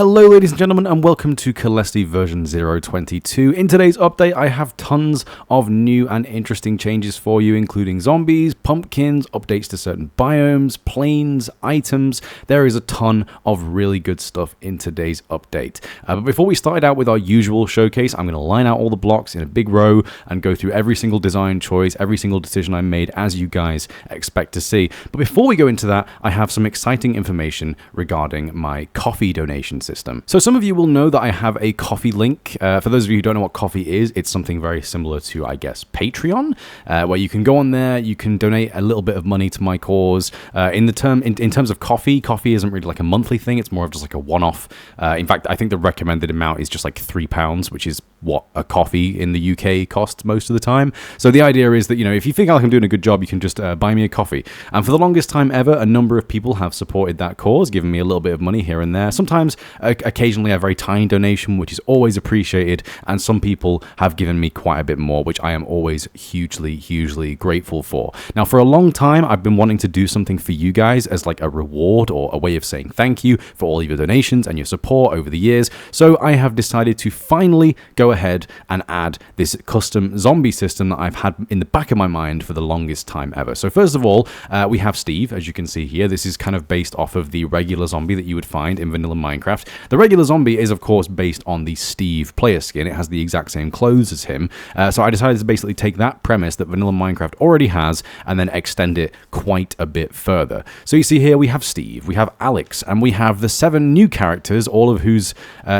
Hello ladies and gentlemen, and welcome to Caelesti version 0.22. In today's update I have tons of new and interesting changes for you, including zombies, pumpkins, updates to certain biomes, planes, items. There is a ton of really good stuff in today's update. But before we start out with our usual showcase, I'm going to line out all the blocks in a big row and go through every single design choice, every single decision I made, as you guys expect to see. But before we go into that, I have some exciting information regarding my coffee donation system. So some of you will know that I have a coffee link. For those of you who don't know what coffee is, it's something very similar to, I guess, Patreon, where you can go on there, you can donate a little bit of money to my cause. In terms of coffee isn't really like a monthly thing, it's more of just like a one-off. In fact, I think the recommended amount is just like £3, which is what a coffee in the UK costs most of the time. So the idea is that, you know, if you think like I'm doing a good job, you can just buy me a coffee. And for the longest time ever, a number of people have supported that cause, giving me a little bit of money here and there. Sometimes, occasionally, a very tiny donation, which is always appreciated. And some people have given me quite a bit more, which I am always hugely grateful for. Now, for a long time, I've been wanting to do something for you guys as like a reward or a way of saying thank you for all of your donations and your support over the years. So I have decided to finally go ahead and add this custom zombie system that I've had in the back of my mind for the longest time ever. So first of all, we have Steve, as you can see here. This is kind of based off of the regular zombie that you would find in vanilla Minecraft. The regular zombie is, of course, based on the Steve player skin. It has the exact same clothes as him. So I decided to basically take that premise that vanilla Minecraft already has and then extend it quite a bit further. So you see here we have Steve, we have Alex, and we have the 7 new characters, all of whose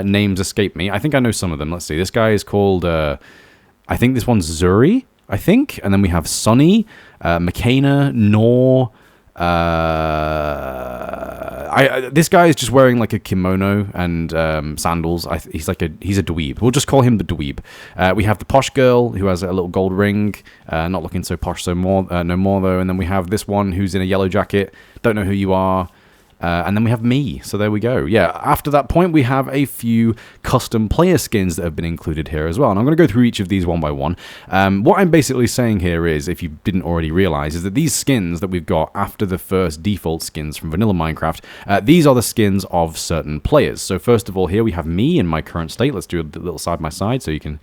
names escape me. I think I know some of them. Let's see. This guy is called, I think this one's Zuri, I think. And then we have Sunny, McKenna, Nor. This guy is just wearing like a kimono and sandals. He's a dweeb. We'll just call him the dweeb. We have the posh girl who has a little gold ring. Not looking so posh no more though. And then we have this one who's in a yellow jacket. Don't know who you are. And then we have me, so there we go. Yeah, after that point, we have a few custom player skins that have been included here as well. And I'm going to go through each of these one by one. What I'm basically saying here is, if you didn't already realize, is that these skins that we've got after the first default skins from vanilla Minecraft, these are the skins of certain players. So first of all, here we have me in my current state. Let's do a little side by side so you can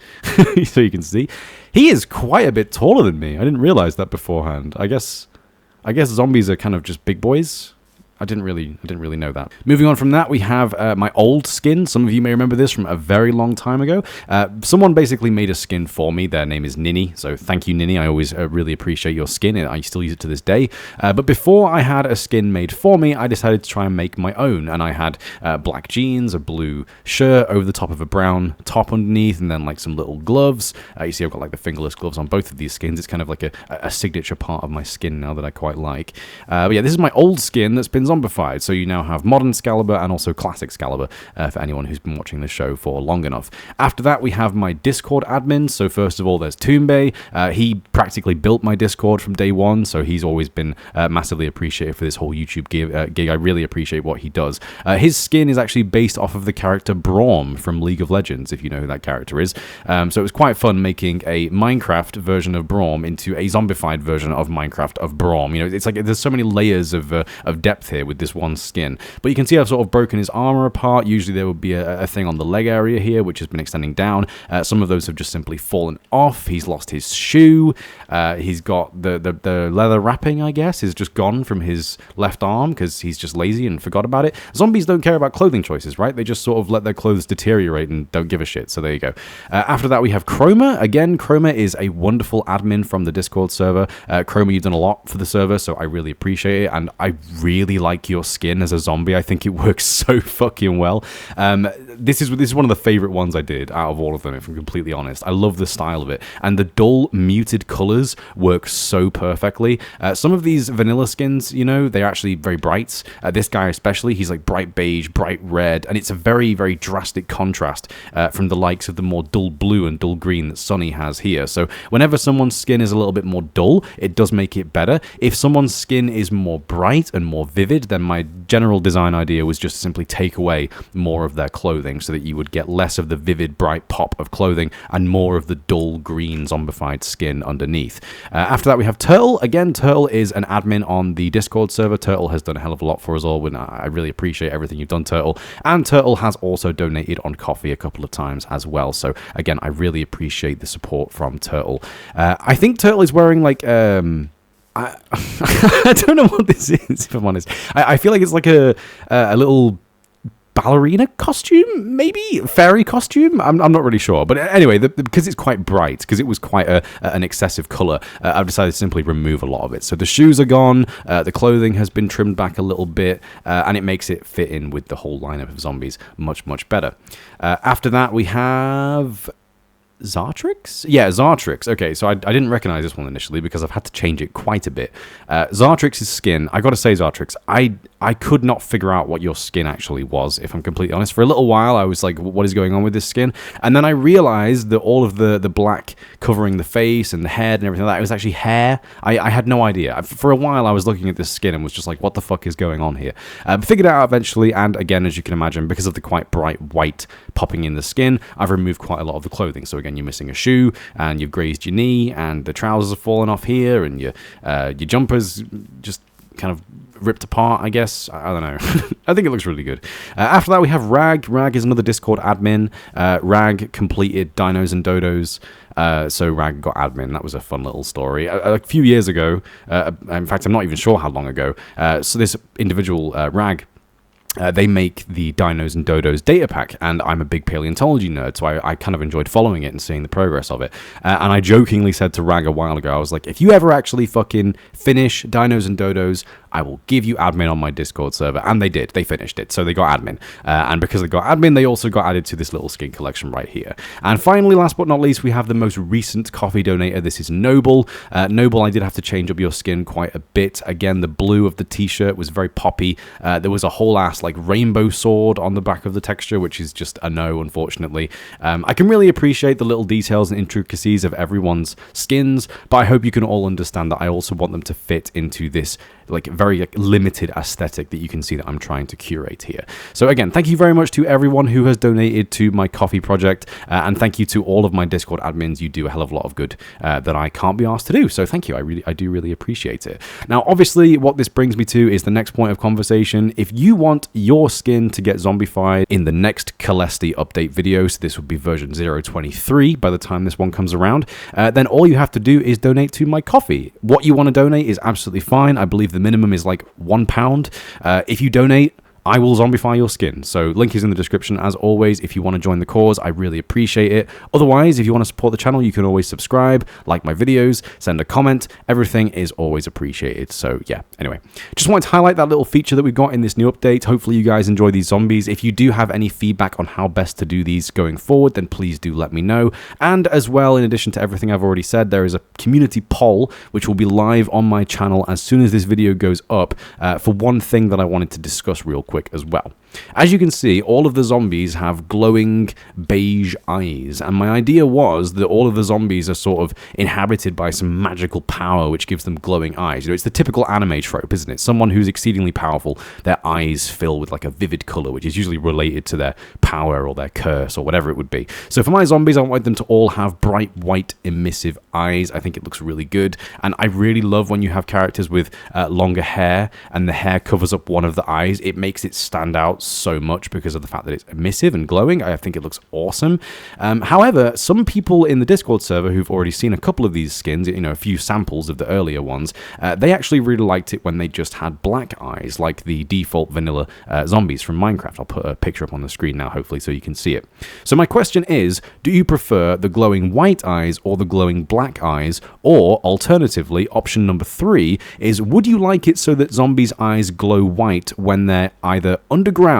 so you can see. He is quite a bit taller than me. I didn't realize that beforehand. I guess zombies are kind of just big boys. I didn't really know that. Moving on from that, we have my old skin. Some of you may remember this from a very long time ago. Someone basically made a skin for me. Their name is Ninny, so thank you, Ninny. I always really appreciate your skin. I still use it to this day. But before I had a skin made for me, I decided to try and make my own. And I had black jeans, a blue shirt over the top of a brown top underneath, and then like some little gloves. You see I've got like the fingerless gloves on both of these skins. It's kind of like a signature part of my skin now that I quite like. But yeah, this is my old skin that's been zombified, so you now have modern Scalibur and also classic Scalibur for anyone who's been watching the show for long enough. After that, we have my Discord admin. So first of all, there's Toombe. He practically built my Discord from day one, so he's always been massively appreciated for this whole YouTube gig. I really appreciate what he does. His skin is actually based off of the character Braum from League of Legends, if you know who that character is. So it was quite fun making a Minecraft version of Braum into a zombified version of Minecraft of Braum. You know, it's like there's so many layers of depth here with this one skin. But you can see I've sort of broken his armor apart. Usually there would be a thing on the leg area here, which has been extending down. Some of those have just simply fallen off. He's lost his shoe. He's got the leather wrapping, I guess, is just gone from his left arm because he's just lazy and forgot about it. Zombies don't care about clothing choices, right? They just sort of let their clothes deteriorate and don't give a shit. So there you go. After that, we have Chroma. Again, Chroma is a wonderful admin from the Discord server. Chroma, you've done a lot for the server, so I really appreciate it. And I really like your skin as a zombie. I think it works so fucking well. This is one of the favorite ones I did out of all of them, if I'm completely honest. I love the style of it, and the dull muted colors work so perfectly. Some of these vanilla skins, you know, they're actually very bright. This guy especially, he's like bright beige, bright red, and it's a very drastic contrast from the likes of the more dull blue and dull green that Sunny has here. So whenever someone's skin is a little bit more dull, it does make it better. If someone's skin is more bright and more vivid, vivid, then my general design idea was just to simply take away more of their clothing so that you would get less of the vivid, bright pop of clothing and more of the dull green zombified skin underneath. After that, we have Turtle. Again, Turtle is an admin on the Discord server. Turtle has done a hell of a lot for us all, and I really appreciate everything you've done, Turtle. And Turtle has also donated on Coffee a couple of times as well. So again, I really appreciate the support from Turtle. I think Turtle is wearing like I don't know what this is, if I'm honest. I feel like it's like a little ballerina costume, maybe fairy costume. I'm not really sure, but anyway, because it's quite bright, because it was quite an excessive color, I've decided to simply remove a lot of it. So the shoes are gone, the clothing has been trimmed back a little bit, and it makes it fit in with the whole lineup of zombies much better. After that, we have Zartrix? Yeah, Zartrix. Okay, so I didn't recognize this one initially because I've had to change it quite a bit. Zartrix's skin, I gotta say, Zartrix, I could not figure out what your skin actually was, if I'm completely honest. For a little while, I was like, what is going on with this skin? And then I realized that all of the black covering the face and the head and everything like that, it was actually hair. I had no idea. For a while, I was looking at this skin and was just like, what the fuck is going on here? Figured it out eventually, and again, as you can imagine, because of the quite bright white popping in the skin, I've removed quite a lot of the clothing. So again, you're missing a shoe, and you've grazed your knee, and the trousers have fallen off here, and your jumper's just kind of ripped apart, I guess. I don't know. I think it looks really good. After that, we have Rag. Rag is another Discord admin. Rag completed Dinos and Dodos. So Rag got admin. That was a fun little story. A few years ago, in fact, I'm not even sure how long ago, so this individual, Rag, they make the Dinos and Dodos data pack, and I'm a big paleontology nerd, so I kind of enjoyed following it and seeing the progress of it. And I jokingly said to Rag a while ago, I was like, if you ever actually fucking finish Dinos and Dodos, I will give you admin on my Discord server. And they did. They finished it. So they got admin. And because they got admin, they also got added to this little skin collection right here. And finally, last but not least, we have the most recent coffee donator. This is Noble. Noble, I did have to change up your skin quite a bit. Again, the blue of the t-shirt was very poppy. There was a whole ass like rainbow sword on the back of the texture, which is just a no, unfortunately. I can really appreciate the little details and intricacies of everyone's skins, but I hope you can all understand that I also want them to fit into this like very limited aesthetic that you can see that I'm trying to curate here. So again, thank you very much to everyone who has donated to my coffee project, and thank you to all of my Discord admins. You do a hell of a lot of good that I can't be asked to do, so thank you. I do really appreciate it. Now, obviously, what this brings me to is the next point of conversation. If you want your skin to get zombified in the next Caelesti update video, so this would be version 0.23 by the time this one comes around, then all you have to do is donate to my coffee. What you want to donate is absolutely fine. I believe the minimum is like £1. If you donate, I will zombify your skin. So link is in the description as always. If you want to join the cause, I really appreciate it. Otherwise, if you want to support the channel, you can always subscribe, like my videos, send a comment. Everything is always appreciated. So yeah, anyway, just wanted to highlight that little feature that we got in this new update. Hopefully you guys enjoy these zombies. If you do have any feedback on how best to do these going forward, then please do let me know. And as well, in addition to everything I've already said, there is a community poll which will be live on my channel as soon as this video goes up for one thing that I wanted to discuss real quick as well. As you can see, all of the zombies have glowing beige eyes, and my idea was that all of the zombies are sort of inhabited by some magical power which gives them glowing eyes. You know, it's the typical anime trope, isn't it? Someone who's exceedingly powerful, their eyes fill with like a vivid color, which is usually related to their power or their curse or whatever it would be. So for my zombies, I wanted them to all have bright white emissive eyes. I think it looks really good, and I really love when you have characters with longer hair and the hair covers up one of the eyes. It makes it stand out so much because of the fact that it's emissive and glowing. I think it looks awesome. However, some people in the Discord server who've already seen a couple of these skins, you know, a few samples of the earlier ones, they actually really liked it when they just had black eyes, like the default vanilla zombies from Minecraft. I'll put a picture up on the screen now, hopefully, so you can see it. So my question is, do you prefer the glowing white eyes or the glowing black eyes? Or, alternatively, option number 3 is, would you like it so that zombies' eyes glow white when they're either underground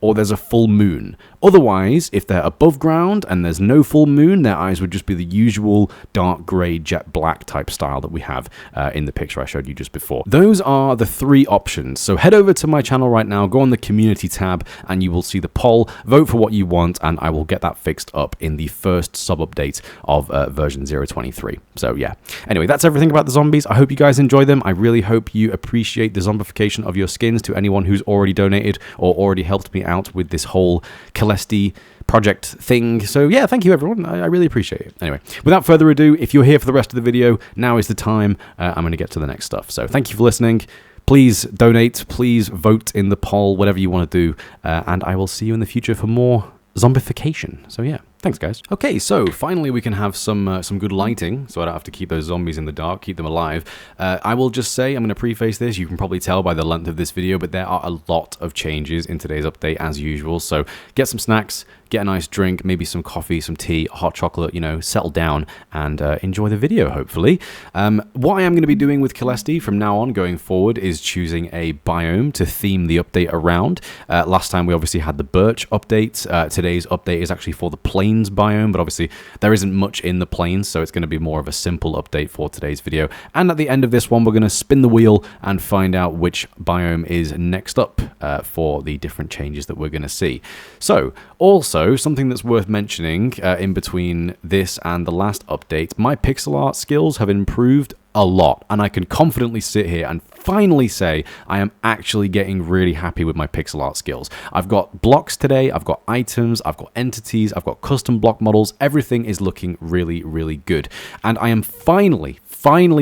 or there's a full moon. Otherwise, if they're above ground and there's no full moon, their eyes would just be the usual dark grey, jet black type style that we have in the picture I showed you just before. Those are the 3 options. So head over to my channel right now, go on the community tab, and you will see the poll. Vote for what you want, and I will get that fixed up in the first sub-update of version 0.23. So yeah. Anyway, that's everything about the zombies. I hope you guys enjoy them. I really hope you appreciate the zombification of your skins. To anyone who's already donated or already helped me out with this whole Caelesti project thing. So yeah, thank you everyone. I really appreciate it. Anyway, without further ado, if you're here for the rest of the video, now is the time. I'm going to get to the next stuff. So thank you for listening. Please donate, please vote in the poll, whatever you want to do, and I will see you in the future for more zombification. So yeah, thanks guys. Okay, so finally we can have some good lighting, so I don't have to keep those zombies in the dark, keep them alive. I will just say, I'm going to preface this, you can probably tell by the length of this video, but there are a lot of changes in today's update as usual, so get some snacks, get a nice drink, maybe some coffee, some tea, hot chocolate, you know, settle down and enjoy the video, hopefully. What I am going to be doing with Caelesti from now on going forward is choosing a biome to theme the update around. Last time we obviously had the birch update. Today's update is actually for the plains biome, but obviously there isn't much in the plains, so it's going to be more of a simple update for today's video. And at the end of this one, we're going to spin the wheel and find out which biome is next up for the different changes that we're going to see. So, also, something that's worth mentioning in between this and the last update, my pixel art skills have improved a lot, and I can confidently sit here and finally say I am actually getting really happy with my pixel art skills. I've got blocks today, I've got items, I've got entities, I've got custom block models. Everything is looking really, really good, and I am finally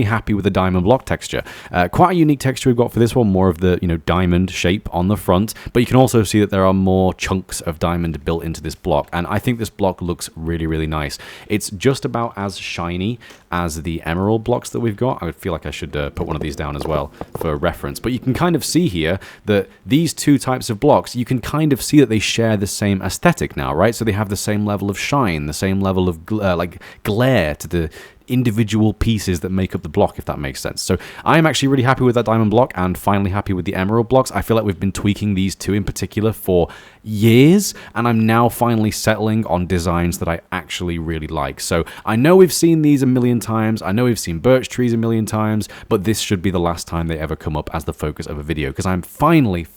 happy with the diamond block texture. Quite a unique texture we've got for this one, more of the, you know, diamond shape on the front, but you can also see that there are more chunks of diamond built into this block, and I think this block looks really, really nice. It's just about as shiny as the emerald blocks that we've got. I would feel like I should put one of these down as well for reference, but you can kind of see here that these two types of blocks, you can kind of see that they share the same aesthetic now, right? So they have the same level of shine, the same level of like glare to the individual pieces that make up the block, if that makes sense. So I am actually really happy with that diamond block and finally happy with the emerald blocks. I feel like we've been tweaking these two in particular for years, and I'm now finally settling on designs that I actually really like. So I know we've seen these a million times, I know we've seen birch trees a million times, but this should be the last time they ever come up as the focus of a video, because I'm finally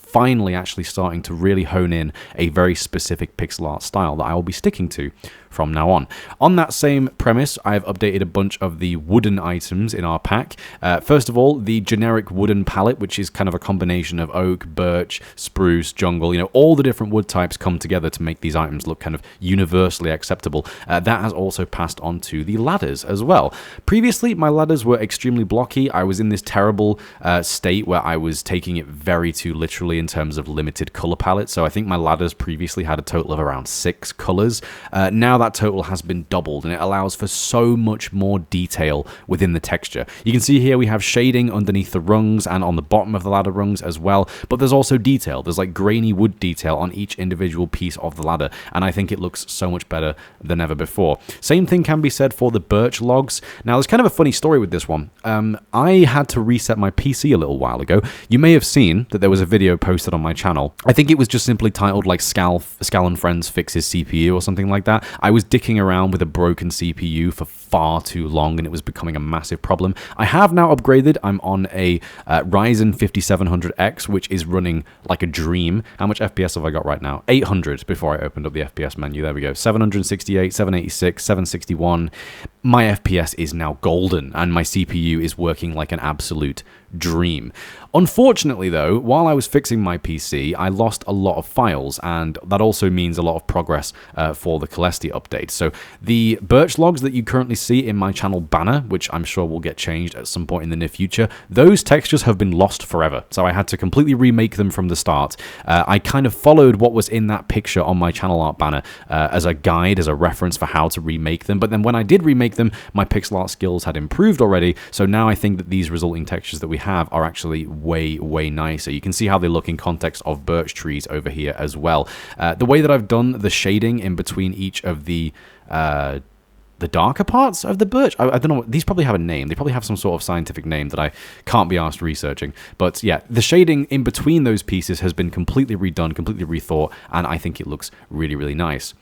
actually starting to really hone in a very specific pixel art style that I will be sticking to from now on. On that same premise, I have updated a bunch of the wooden items in our pack. First of all, the generic wooden palette, which is kind of a combination of oak, birch, spruce, jungle, you know, all the different wood types come together to make these items look kind of universally acceptable. That has also passed on to the ladders as well. Previously, my ladders were extremely blocky. I was in this terrible state where I was taking it very too literally in terms of limited color palette. So I think my ladders previously had a total of around 6 colors. Now that total has been doubled, and it allows for so much more detail within the texture. You can see here we have shading underneath the rungs and on the bottom of the ladder rungs as well, but there's also detail. There's like grainy wood detail on each individual piece of the ladder, and I think it looks so much better than ever before. Same thing can be said for the birch logs. Now, there's kind of a funny story with this one. I had to reset my PC a little while ago. You may have seen that there was a video posted on my channel. I think it was just simply titled like Scal and Friends Fixes CPU or something like that. I was dicking around with a broken CPU for far too long, and it was becoming a massive problem. I have now upgraded. I'm on a Ryzen 5700X, which is running like a dream. How much FPS have I got right now? 800 before I opened up the FPS menu. There we go. 768, 786, 761. My FPS is now golden, and my CPU is working like an absolute dream. Unfortunately, though, while I was fixing my PC, I lost a lot of files, and that also means a lot of progress for the Caelesti update. So the birch logs that you currently see in my channel banner, which I'm sure will get changed at some point in the near future, those textures have been lost forever. So I had to completely remake them from the start. I kind of followed what was in that picture on my channel art banner as a guide, as a reference for how to remake them. But then when I did remake them, my pixel art skills had improved already. So now I think that these resulting textures that we have are actually way nicer. You can see how they look in context of birch trees over here as well. The way that I've done the shading in between each of the the darker parts of the birch. I don't know. These probably have a name. They probably have some sort of scientific name that I can't be asked researching. But yeah, the shading in between those pieces has been completely redone, completely rethought, and I think it looks really, really nice.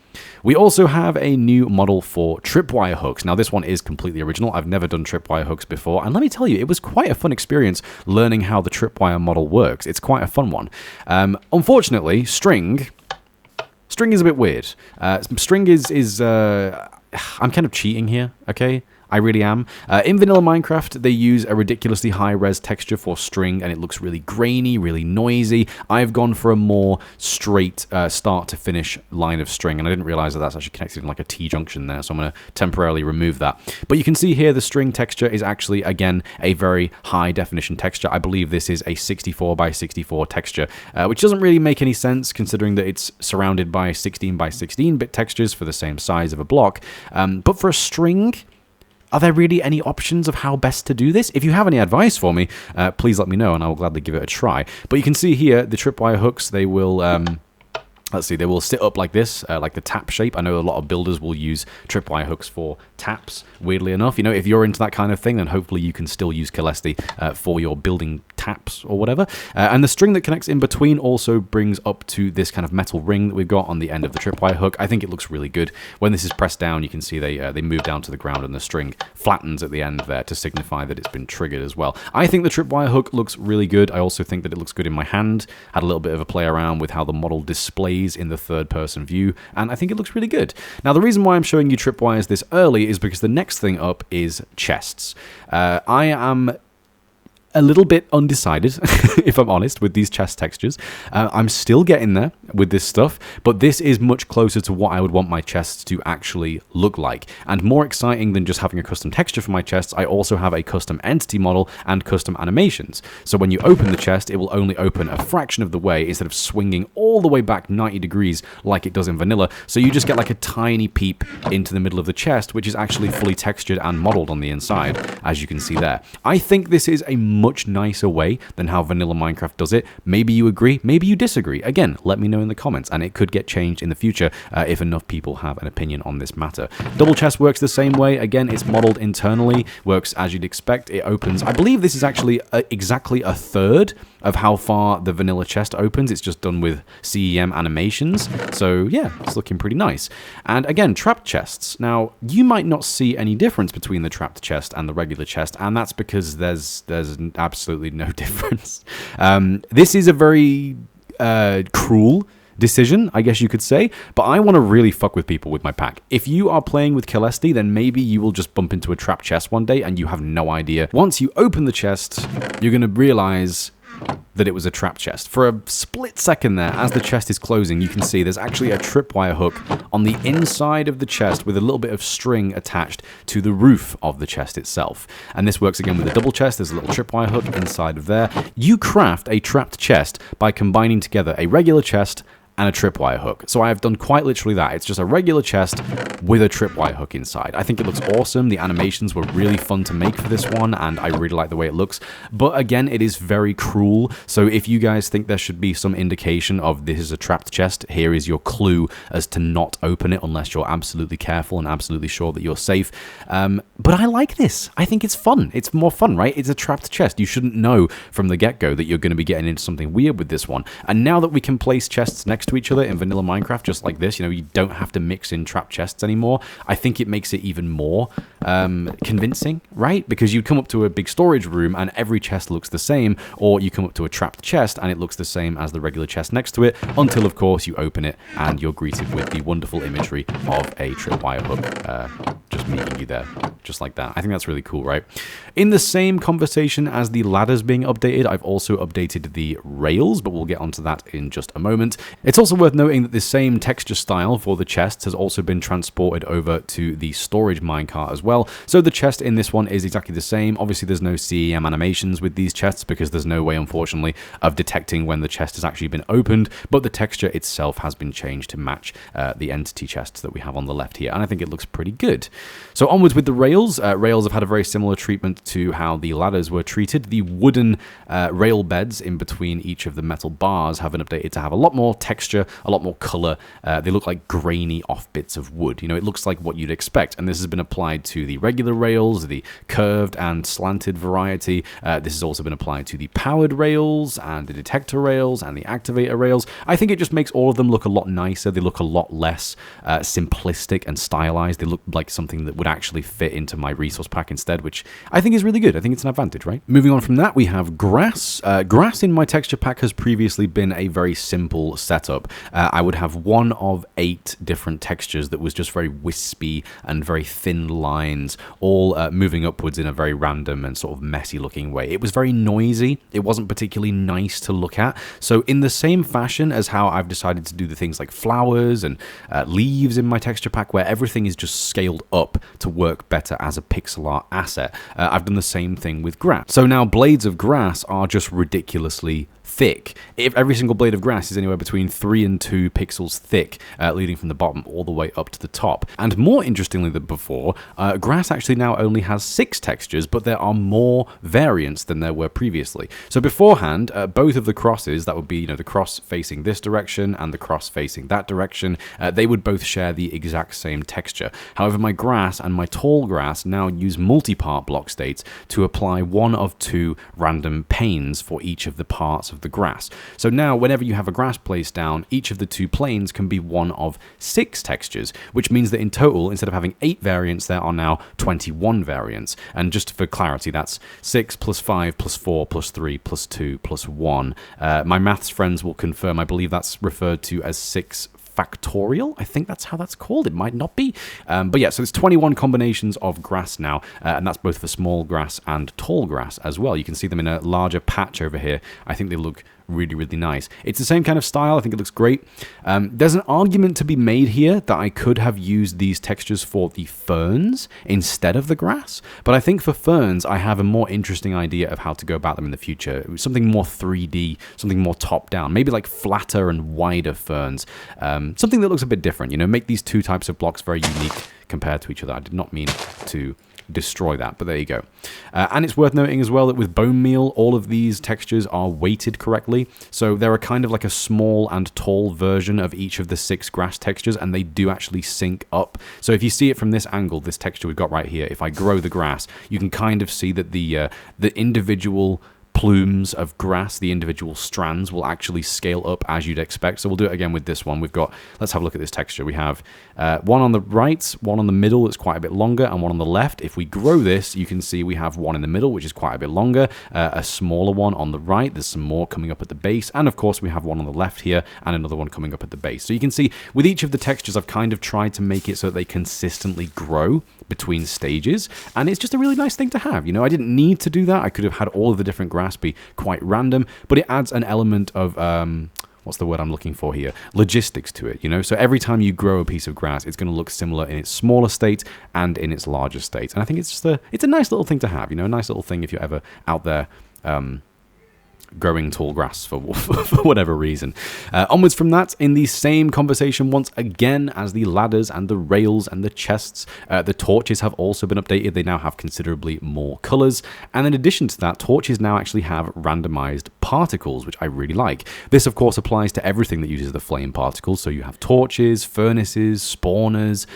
We also have a new model for tripwire hooks. Now, this one is completely original. I've never done tripwire hooks before, and let me tell you, it was quite a fun experience learning how the tripwire model works. It's quite a fun one. Unfortunately, string is a bit weird. String is I'm kind of cheating here, okay? I really am. In vanilla Minecraft, they use a ridiculously high-res texture for string, and it looks really grainy, really noisy. I've gone for a more straight start-to-finish line of string, and I didn't realize that that's actually connected in like a T-junction there, so I'm going to temporarily remove that. But you can see here the string texture is actually, again, a very high-definition texture. I believe this is a 64 by 64 texture, which doesn't really make any sense considering that it's surrounded by 16 by 16-bit textures for the same size of a block. But for a string, are there really any options of how best to do this? If you have any advice for me, please let me know and I will gladly give it a try. But you can see here, the tripwire hooks, they will... let's see, they will sit up like this, like the tap shape. I know a lot of builders will use tripwire hooks for taps, weirdly enough. You know, if you're into that kind of thing, then hopefully you can still use Caelesti for your building taps or whatever. And the string that connects in between also brings up to this kind of metal ring that we've got on the end of the tripwire hook. I think it looks really good. When this is pressed down, you can see they move down to the ground and the string flattens at the end there to signify that it's been triggered as well. I think the tripwire hook looks really good. I also think that it looks good in my hand. Had a little bit of a play around with how the model displays in the third-person view, and I think it looks really good. Now, the reason why I'm showing you tripwires this early is because the next thing up is chests. I am a little bit undecided, if I'm honest, with these chest textures. I'm still getting there with this stuff, but this is much closer to what I would want my chests to actually look like. And more exciting than just having a custom texture for my chests, I also have a custom entity model and custom animations. So when you open the chest, it will only open a fraction of the way instead of swinging all the way back 90 degrees like it does in vanilla. So you just get like a tiny peep into the middle of the chest, which is actually fully textured and modeled on the inside, as you can see there. I think this is a much nicer way than how vanilla Minecraft does it. Maybe you agree, maybe you disagree. Again, let me know in the comments, and it could get changed in the future if enough people have an opinion on this matter. Double chest works the same way. Again, it's modeled internally, works as you'd expect. It opens, I believe this is actually exactly a third of how far the vanilla chest opens. It's just done with CEM animations. So yeah, it's looking pretty nice. And again, trapped chests. Now, you might not see any difference between the trapped chest and the regular chest, and that's because there's absolutely no difference. This is a very cruel decision, I guess you could say, but I want to really fuck with people with my pack. If you are playing with Caelesti, then maybe you will just bump into a trapped chest one day and you have no idea. Once you open the chest, you're going to realize that it was a trap chest. For a split second there, as the chest is closing, you can see there's actually a tripwire hook on the inside of the chest with a little bit of string attached to the roof of the chest itself. And this works again with a double chest. There's a little tripwire hook inside of there. You craft a trapped chest by combining together a regular chest and a tripwire hook. So I have done quite literally that. It's just a regular chest with a tripwire hook inside. I think it looks awesome. The animations were really fun to make for this one, and I really like the way it looks. But again, it is very cruel. So if you guys think there should be some indication of this is a trapped chest, here is your clue as to not open it unless you're absolutely careful and absolutely sure that you're safe. But I like this. I think it's fun. It's more fun, right? It's a trapped chest. You shouldn't know from the get-go that you're going to be getting into something weird with this one. And now that we can place chests next to each other in vanilla Minecraft just like this, you know, you don't have to mix in trap chests anymore. I think it makes it even more convincing, right? Because you come up to a big storage room and every chest looks the same, or you come up to a trapped chest and it looks the same as the regular chest next to it, until of course you open it and you're greeted with the wonderful imagery of a tripwire hook just meeting you there, just like that. I think that's really cool, right? In the same conversation as the ladders being updated, I've also updated the rails, but we'll get onto that in just a moment. It's also worth noting that this same texture style for the chests has also been transported over to the storage minecart as well. So the chest in this one is exactly the same. Obviously, there's no CEM animations with these chests because there's no way, unfortunately, of detecting when the chest has actually been opened, but the texture itself has been changed to match the entity chests that we have on the left here, and I think it looks pretty good. So onwards with the rails. rails. Rails have had a very similar treatment to how the ladders were treated. The wooden rail beds in between each of the metal bars have been updated to have a lot more texture, a lot more color. They look like grainy off bits of wood. You know, it looks like what you'd expect. And this has been applied to the regular rails, the curved and slanted variety. This has also been applied to the powered rails and the detector rails and the activator rails. I think it just makes all of them look a lot nicer. They look a lot less simplistic and stylized. They look like something that would actually fit into my resource pack instead, which I think is really good. I think it's an advantage, right? Moving on from that, we have grass. Grass in my texture pack has previously been a very simple setup. I would have one of 8 different textures that was just very wispy and very thin lines, all moving upwards in a very random and sort of messy looking way. It was very noisy. It wasn't particularly nice to look at. So in the same fashion as how I've decided to do the things like flowers and leaves in my texture pack, where everything is just scaled up to work better as a pixel art asset, I've done the same thing with grass. So now blades of grass are just ridiculously thick. If every single blade of grass is anywhere between 3 and 2 pixels thick, leading from the bottom all the way up to the top. And more interestingly than before, grass actually now only has 6 textures, but there are more variants than there were previously. So beforehand, both of the crosses, that would be, you know, the cross facing this direction and the cross facing that direction, they would both share the exact same texture. However, my grass and my tall grass now use multi-part block states to apply one of 2 random panes for each of the parts of the grass. So now whenever you have a grass placed down, each of the 2 planes can be one of 6 textures, which means that in total, instead of having 8 variants, there are now 21 variants. And just for clarity, that's 6 plus 5 plus 4 plus 3 plus 2 plus 1. My maths friends will confirm, I believe that's referred to as 6 factorial. I think that's how that's called. It might not be. But yeah, so there's 21 combinations of grass now, and that's both for small grass and tall grass as well. You can see them in a larger patch over here. I think they look really, really nice. It's the same kind of style. I think it looks great. There's an argument to be made here that I could have used these textures for the ferns instead of the grass, but I think for ferns, I have a more interesting idea of how to go about them in the future. Something more 3D, something more top-down, maybe like flatter and wider ferns. Something that looks a bit different, you know, make these 2 types of blocks very unique compared to each other. I did not mean to destroy that, but there you go. And it's worth noting as well that with bone meal, all of these textures are weighted correctly. So they're a kind of like a small and tall version of each of the 6 grass textures, and they do actually sync up. So if you see it from this angle, this texture we've got right here, if I grow the grass, you can kind of see that the individual plumes of grass, the individual strands, will actually scale up as you'd expect. So we'll do it again with this one. We've got, let's have a look at this texture. We have one on the right, one on the middle that's quite a bit longer, and one on the left. If we grow this, you can see we have one in the middle, which is quite a bit longer, a smaller one on the right. There's some more coming up at the base, and of course we have one on the left here, and another one coming up at the base. So you can see with each of the textures, I've kind of tried to make it so that they consistently grow between stages, and it's just a really nice thing to have. You know, I didn't need to do that. I could have had all of the different grass be quite random, but it adds an element of what's the word I'm looking for here? Logistics to it, you know? So every time you grow a piece of grass, it's going to look similar in its smaller state and in its larger state. And I think it's just it's a nice little thing to have, you know, a nice little thing if you're ever out there growing tall grass for whatever reason. Onwards from that, in the same conversation once again as the ladders and the rails and the chests, the torches have also been updated. They now have considerably more colors. And in addition to that, torches now actually have randomized particles, which I really like. This, of course, applies to everything that uses the flame particles. So you have torches, furnaces, spawners,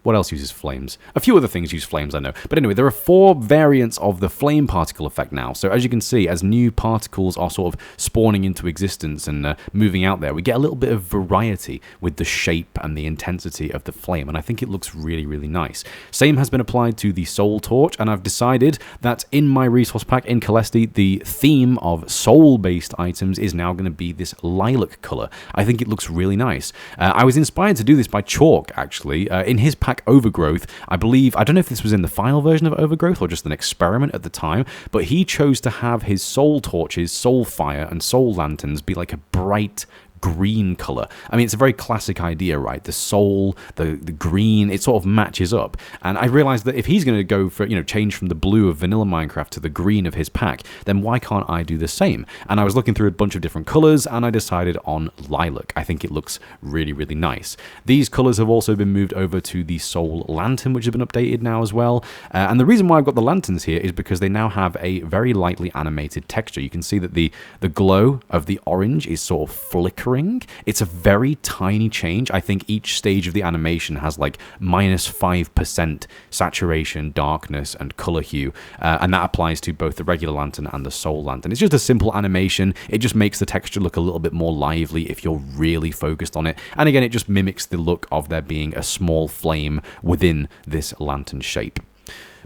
what else uses flames? A few other things use flames, I know. But anyway, there are 4 variants of the flame particle effect now. So as you can see, as new particles are sort of spawning into existence and moving out there, we get a little bit of variety with the shape and the intensity of the flame. And I think it looks really, really nice. Same has been applied to the soul torch. And I've decided that in my resource pack in Caelesti, the theme of soul-based items is now going to be this lilac color. I think it looks really nice. I was inspired to do this by Chalk, actually. In his pack Overgrowth, I believe, I don't know if this was in the final version of Overgrowth or just an experiment at the time, but he chose to have his soul torches, soul fire, and soul lanterns be like a bright green color. I mean, it's a very classic idea, right? The soul, the green, it sort of matches up. And I realized that if he's going to go for, change from the blue of vanilla Minecraft to the green of his pack, then why can't I do the same? And I was looking through a bunch of different colors, and I decided on lilac. I think it looks really, really nice. These colors have also been moved over to the soul lantern, which has been updated now as well. And the reason why I've got the lanterns here is because they now have a very lightly animated texture. You can see that the glow of the orange is sort of flickering. It's a very tiny change. I think each stage of the animation has like -5% saturation, darkness, and color hue, and that applies to both the regular lantern and the soul lantern. It's just a simple animation. It just makes the texture look a little bit more lively if you're really focused on it. And again, it just mimics the look of there being a small flame within this lantern shape.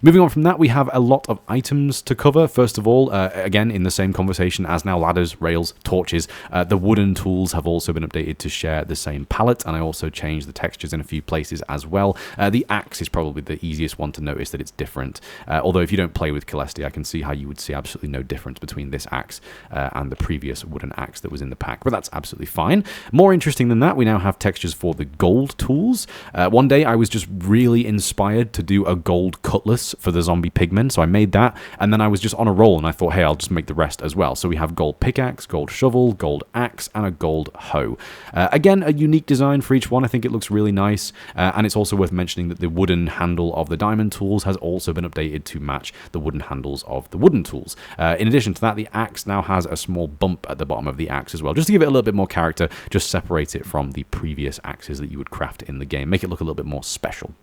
Moving on from that, we have a lot of items to cover. First of all, again, in the same conversation as now ladders, rails, torches, the wooden tools have also been updated to share the same palette, and I also changed the textures in a few places as well. The axe is probably the easiest one to notice that it's different. Although if you don't play with Caelesti, I can see how you would see absolutely no difference between this axe and the previous wooden axe that was in the pack, but that's absolutely fine. More interesting than that, we now have textures for the gold tools. One day I was just really inspired to do a gold cutlass for the zombie pigmen, so I made that, and then I was just on a roll, and I thought, hey, I'll just make the rest as well. So we have gold pickaxe, gold shovel, gold axe, and a gold hoe. Again, a unique design for each one. I think it looks really nice, and it's also worth mentioning that the wooden handle of the diamond tools has also been updated to match the wooden handles of the wooden tools. In addition to that, the axe now has a small bump at the bottom of the axe as well, just to give it a little bit more character, just separate it from the previous axes that you would craft in the game, make it look a little bit more special,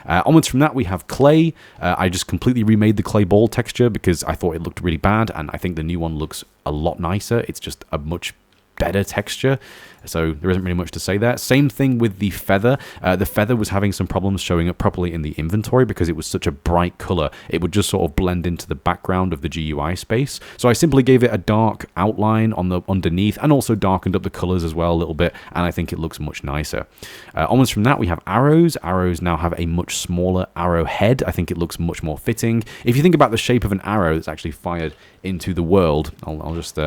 Onwards from that, we have clay. I just completely remade the clay ball texture because I thought it looked really bad, and I think the new one looks a lot nicer. It's just a much better texture, so there isn't really much to say there. Same thing with the feather. The feather was having some problems showing up properly in the inventory because it was such a bright color. It would just sort of blend into the background of the GUI space. So I simply gave it a dark outline on the underneath and also darkened up the colors as well a little bit, and I think it looks much nicer. Onwards from that, we have arrows. Arrows now have a much smaller arrow head. I think it looks much more fitting. If you think about the shape of an arrow that's actually fired into the world, I'll just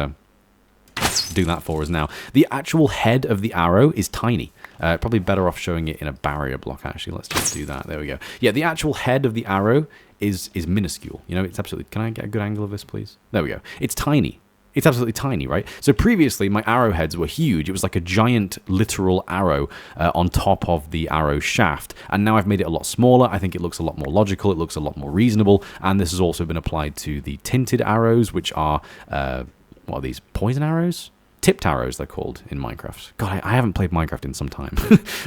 do that for us now. The actual head of the arrow is tiny. Probably better off showing it in a barrier block, actually. Let's just do that. There we go. Yeah, the actual head of the arrow is minuscule. It's absolutely... Can I get a good angle of this, please? There we go. It's tiny. It's absolutely tiny, right? So previously, my arrowheads were huge. It was like a giant literal arrow on top of the arrow shaft. And now I've made it a lot smaller. I think it looks a lot more logical. It looks a lot more reasonable. And this has also been applied to the tinted arrows, which are... what are these? Poison arrows? Tipped arrows, they're called in Minecraft. God, I haven't played Minecraft in some time.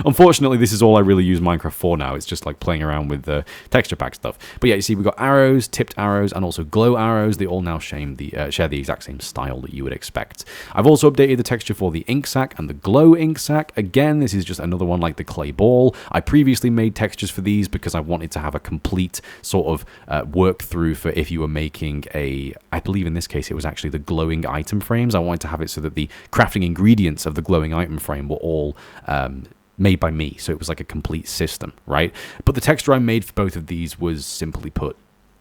Unfortunately, this is all I really use Minecraft for now. It's just like playing around with the texture pack stuff. But yeah, you see, we've got arrows, tipped arrows, and also glow arrows. They all now share the exact same style that you would expect. I've also updated the texture for the ink sac and the glow ink sac. Again, this is just another one like the clay ball. I previously made textures for these because I wanted to have a complete sort of work through for if you were making I believe in this case it was actually the glowing item frames. I wanted to have it so that the crafting ingredients of the glowing item frame were all made by me, so it was like a complete system, right? But the texture I made for both of these was, simply put,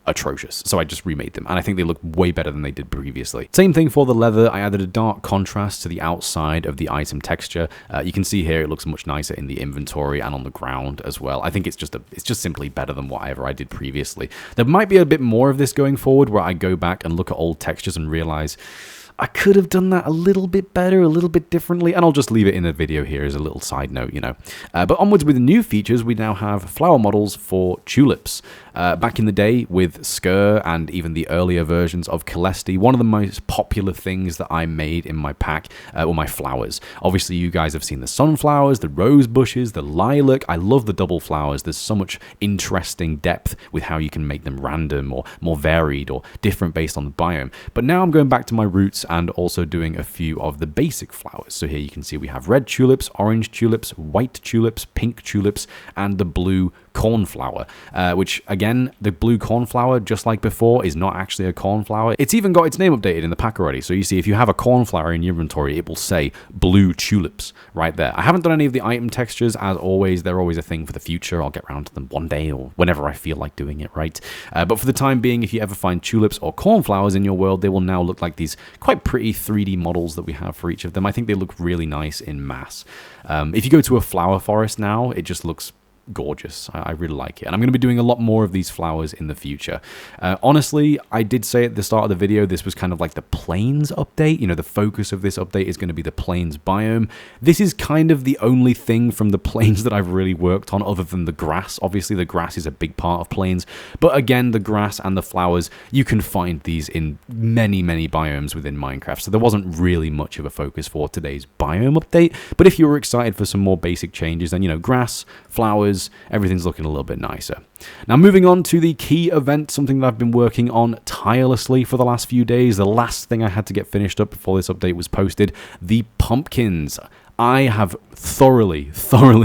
atrocious, so I just remade them, and I think they look way better than they did previously. Same thing for the leather. I added a dark contrast to the outside of the item texture. You can see here it looks much nicer in the inventory and on the ground as well. I think it's just simply better than whatever I did previously. There might be a bit more of this going forward, where I go back and look at old textures and realize I could have done that a little bit better, a little bit differently, and I'll just leave it in a video here as a little side note, But onwards with the new features, we now have flower models for tulips. Back in the day with Skur and even the earlier versions of Caelesti, one of the most popular things that I made in my pack were my flowers. Obviously, you guys have seen the sunflowers, the rose bushes, the lilac. I love the double flowers. There's so much interesting depth with how you can make them random or more varied or different based on the biome. But now I'm going back to my roots and also doing a few of the basic flowers. So here you can see we have red tulips, orange tulips, white tulips, pink tulips, and the blue cornflower, which again, the blue cornflower, just like before, is not actually a cornflower. It's even got its name updated in the pack already. So you see, if you have a cornflower in your inventory, it will say blue tulips right there. I haven't done any of the item textures. As always, they're always a thing for the future. I'll get around to them one day or whenever I feel like doing it, right? But for the time being, if you ever find tulips or cornflowers in your world, they will now look like these quite pretty 3D models that we have for each of them. I think they look really nice in mass. If you go to a flower forest now, it just looks gorgeous. I really like it, and I'm going to be doing a lot more of these flowers in the future. Honestly, I did say at the start of the video this was kind of like the plains update. You know, the focus of this update is going to be the plains biome. This is kind of the only thing from the plains that I've really worked on other than the grass. Obviously, the grass is a big part of plains, but again, the grass and the flowers, you can find these in many biomes within Minecraft, so there wasn't really much of a focus for today's biome update. But if you were excited for some more basic changes, then, you know, grass, flowers, everything's looking a little bit nicer. Now, moving on to the key event, something that I've been working on tirelessly for the last few days, the last thing I had to get finished up before this update was posted, the pumpkins. I have thoroughly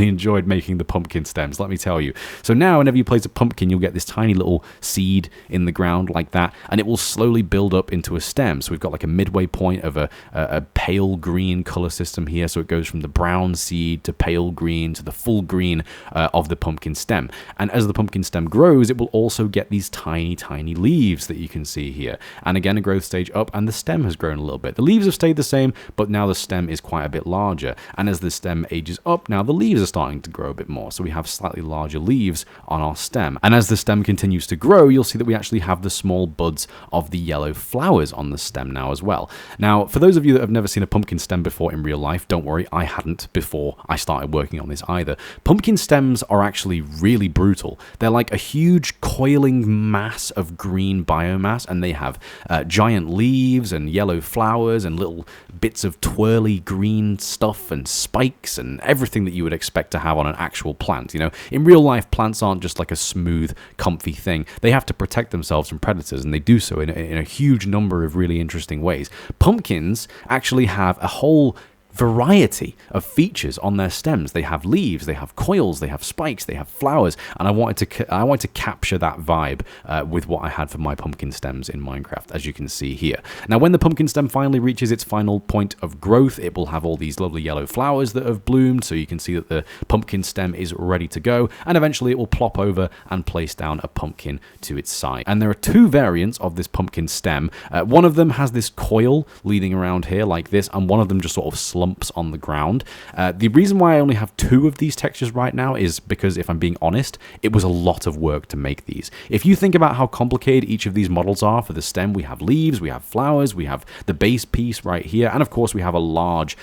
enjoyed making the pumpkin stems, let me tell you. So now, whenever you place a pumpkin, you'll get this tiny little seed in the ground like that, and it will slowly build up into a stem. So we've got like a midway point of a pale green color system here. So it goes from the brown seed to pale green to the full green of the pumpkin stem. And as the pumpkin stem grows, it will also get these tiny leaves that you can see here. And again, a growth stage up, and the stem has grown a little bit. The leaves have stayed the same, but now the stem is quite a bit larger. And as the stem ages up, now the leaves are starting to grow a bit more. So we have slightly larger leaves on our stem. And as the stem continues to grow, you'll see that we actually have the small buds of the yellow flowers on the stem now as well. Now, for those of you that have never seen a pumpkin stem before in real life, don't worry, I hadn't before I started working on this either. Pumpkin stems are actually really brutal. They're like a huge coiling mass of green biomass, and they have giant leaves and yellow flowers and little bits of twirly green stuff and spikes and everything that you would expect to have on an actual plant. You know, in real life, plants aren't just like a smooth, comfy thing. They have to protect themselves from predators, and they do so in a huge number of really interesting ways. Pumpkins actually have a whole variety of features on their stems. They have leaves, they have coils, they have spikes, they have flowers, and I wanted to capture that vibe with what I had for my pumpkin stems in Minecraft, as you can see here. Now, when the pumpkin stem finally reaches its final point of growth, it will have all these lovely yellow flowers that have bloomed, so you can see that the pumpkin stem is ready to go, and eventually it will plop over and place down a pumpkin to its side. And there are two variants of this pumpkin stem. One of them has this coil leading around here like this, and one of them just sort of slumps on the ground. The reason why I only have two of these textures right now is because, if I'm being honest, it was a lot of work to make these. If you think about how complicated each of these models are, for the stem we have leaves, we have flowers, we have the base piece right here, and of course we have a large,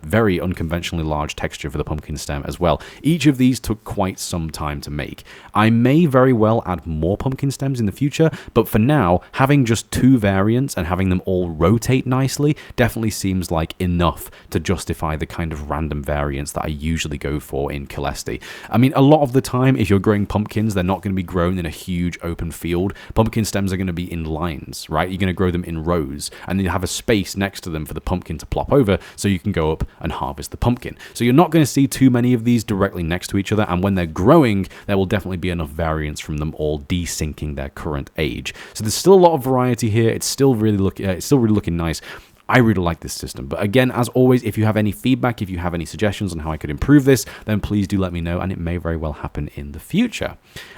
very unconventionally large texture for the pumpkin stem as well. Each of these took quite some time to make. I may very well add more pumpkin stems in the future, but for now, having just two variants and having them all rotate nicely definitely seems like enough to justify the kind of random variants that I usually go for in Caelesti. I mean, a lot of the time, if you're growing pumpkins, they're not going to be grown in a huge open field. Pumpkin stems are going to be in lines, right? You're going to grow them in rows, and then you have a space next to them for the pumpkin to plop over so you can go up and harvest the pumpkin. So you're not going to see too many of these directly next to each other, and when they're growing, there will definitely be enough variants from them all desyncing their current age. So there's still a lot of variety here. It's still really looking nice. I really like this system. But again, as always, if you have any feedback, if you have any suggestions on how I could improve this, then please do let me know, and it may very well happen in the future.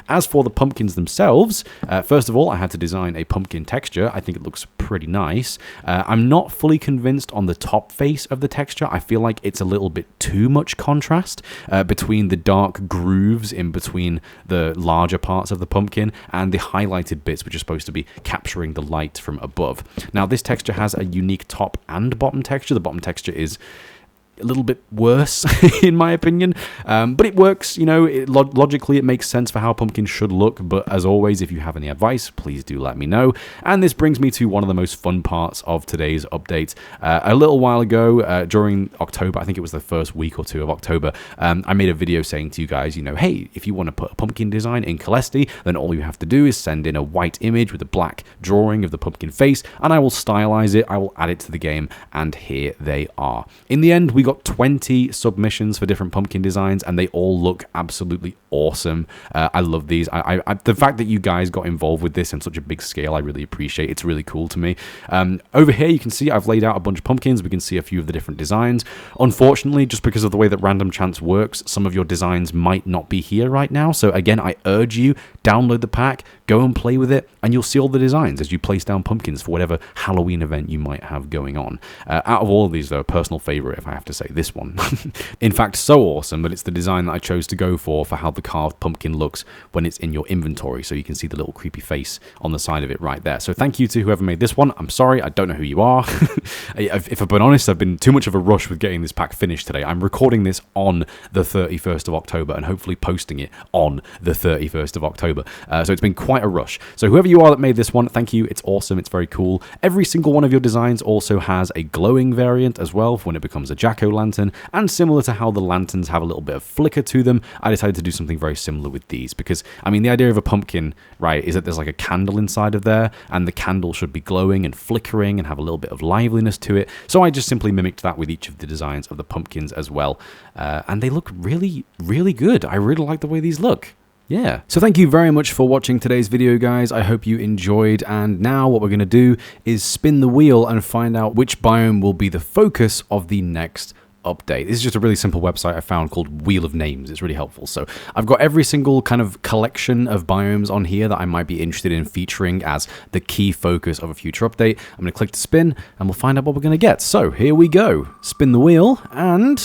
As for the pumpkins themselves, first of all, I had to design a pumpkin texture. I think it looks pretty nice. I'm not fully convinced on the top face of the texture. I feel like it's a little bit too much contrast between the dark grooves in between the larger parts of the pumpkin and the highlighted bits, which are supposed to be capturing the light from above. Now, this texture has a unique top and bottom texture. The bottom texture is a little bit worse in my opinion, but it works. You know, logically it makes sense for how pumpkins should look. But as always, if you have any advice, please do let me know. And this brings me to one of the most fun parts of today's update. A little while ago, during October, I think it was the first week or two of October, I made a video saying to you guys, you know, hey, if you want to put a pumpkin design in Caelesti, then all you have to do is send in a white image with a black drawing of the pumpkin face, and I will stylize it, I will add it to the game, and here they are. In the end, we got got 20 submissions for different pumpkin designs, and they all look absolutely awesome. I love these. The fact that you guys got involved with this in such a big scale, I really appreciate. It's really cool to me. Over here, you can see I've laid out a bunch of pumpkins. We can see a few of the different designs. Unfortunately, just because of the way that random chance works, some of your designs might not be here right now. So again, I urge you, download the pack, go and play with it, and you'll see all the designs as you place down pumpkins for whatever Halloween event you might have going on. Out of all of these, though, personal favorite, if I have to say, this one. In fact, so awesome that it's the design that I chose to go for how the carved pumpkin looks when it's in your inventory, so you can see the little creepy face on the side of it right there. So thank you to whoever made this one. I'm sorry, I don't know who you are. If I've been honest, I've been too much of a rush with getting this pack finished today. I'm recording this on the 31st of October and hopefully posting it on the 31st of October. So it's been quite a rush. So whoever you are that made this one, thank you. It's awesome. It's very cool. Every single one of your designs also has a glowing variant as well for when it becomes a jack-o'-lantern, and similar to how the lanterns have a little bit of flicker to them, I decided to do something very similar with these because, I mean, the idea of a pumpkin, right, is that there's like a candle inside of there, and the candle should be glowing and flickering and have a little bit of liveliness to it. So I just simply mimicked that with each of the designs of the pumpkins as well. And they look really, really good. I really like the way these look. Yeah. So thank you very much for watching today's video, guys. I hope you enjoyed. And now what we're going to do is spin the wheel and find out which biome will be the focus of the next update. This is just a really simple website I found called Wheel of Names. It's really helpful. So I've got every single kind of collection of biomes on here that I might be interested in featuring as the key focus of a future update. I'm going to click to spin and we'll find out what we're going to get. So here we go. Spin the wheel and...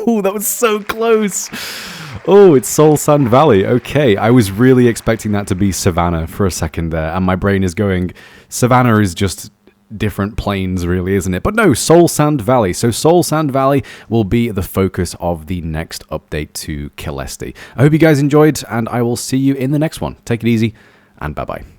Oh, that was so close. Oh, it's Soul Sand Valley. Okay, I was really expecting that to be Savannah for a second there, and my brain is going, Savannah is just different plains, really, isn't it? But no, Soul Sand Valley. So Soul Sand Valley will be the focus of the next update to Caelesti. I hope you guys enjoyed, and I will see you in the next one. Take it easy, and bye-bye.